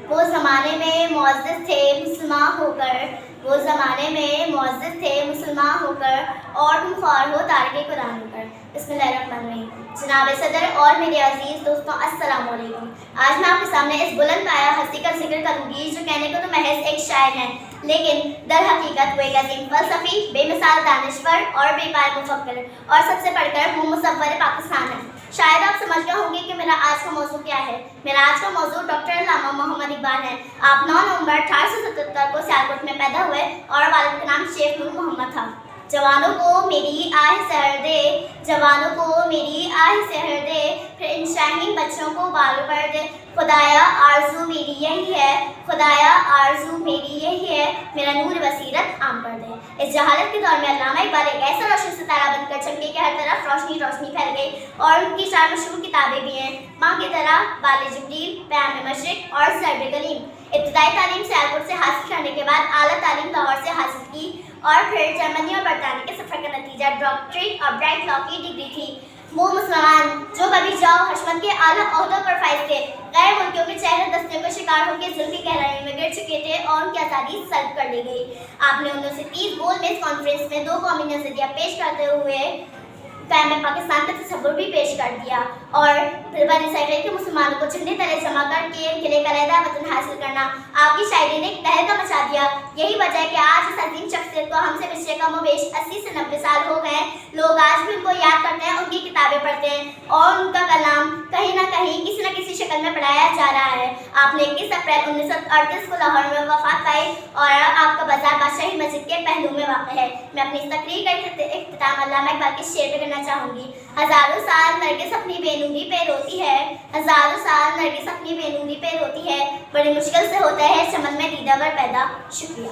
وہ زمانے میں معزز تھے مسلمان ہو کر، وہ زمانے میں معزز تھے مسلمان ہو کر، اور تم خوار ہو تارک قرآن ہو کر۔ بسم اللہ الرحمن الرحیم۔ جناب صدر اور میرے عزیز دوستوں، السلام علیکم۔ آج میں آپ کے سامنے اس بلند پایہ ہستی کا ذکر کروں گی جو کہنے کو تو محض ایک شاعر ہیں، لیکن در حقیقت وہ ایک عظیم فلسفی، بے مثال دانشور اور بے پائے مفکر، اور سب سے بڑھ کر وہ مصور پاکستان ہے۔ شاید آپ سمجھ گئے ہوں گے کہ میرا آج کا موضوع کیا ہے۔ میرا آج کا موضوع ڈاکٹر علامہ محمد اقبال ہے۔ آپ 9 نومبر 1877 کو سیالکوٹ میں پیدا ہوئے اور والد کا نام شیخ نور محمد تھا۔ جوانوں کو میری آہ سحر دے، جوانوں کو میری آہ سحر دے، پھر ان شاہین بچوں کو بالوں پر دے۔ خدایا آرزو میری یہی ہے، خدایا آرزو میری یہی ہے، میرا نور بصیرت عام کر دے۔ اس جہالت کے دور میں علامہ اقبال ایک ایسا روشن ستارہ بن کر چمکے کہ ہر طرف روشنی روشنی پھیل گئی، اور ان کی 4 مشہور کتابیں بھی ہیں، ماں کی طرح، بال جبریل، پیام مشرق اور ضرب کلیم۔ ابتدائی تعلیم سیالکوٹ سے حاصل کرنے کے بعد اعلیٰ تعلیم لاہور سے حاصل کی، اور پھر جرمنی اور برطانیہ کے سفر کا نتیجہ ڈاکٹریٹ اور برائٹ لا کی ڈگری تھی۔ وہ مسلمان جو کبھی جاؤ حشمت کے اعلیٰ عہدوں پر فائز تھے، غیر ملکیوں کے چہرے دستیوں کا شکار ہو کے ظلم کی گہرائیوں میں گر چکے تھے، اور ان کی آزادی سلب کر لی گئی۔ آپ نے 1930 گول میز کانفرنس میں 2 قومی نظریہ پیش کرتے ہوئے قیام پاکستان کا تصور بھی پیش کر دیا، اور بنی اسرائیل کے مسلمانوں کو چندے تلے جمع کر کے ان کے لیے علیحدہ وطن حاصل کرنا آپ کی شاعری نے ایک تہلکہ مچا دیا۔ یہی وجہ ہے کہ آج اس عظیم شخصیت کو ہم سے پچھلے کم و بیش 80 سے 90 سال ہو گئے، لوگ آج بھی ان کو یاد کرتے ہیں، ان کی کتابیں پڑھتے ہیں، اور ان کا کلام کہیں نہ کہیں کسی نہ کسی شکل میں پڑھایا جا رہا ہے۔ آپ نے 21 اپریل 1938 کو لاہور میں وفات پائی، اور آپ کا بازار بادشاہی مسجد کے پہلو میں واقع ہے۔ میں اپنی اس تقریر کا اختتام علامہ اقبال کے شعر پہ کرنا چاہوں گی۔ ہزاروں سال نرگس اپنی بے نوری پہ روتی ہے، ہزاروں سال نرگس اپنی بے نوری پہ روتی ہے، بڑی مشکل سے ہوتا ہے چمن میں دیدہ ور پیدا۔ شکریہ۔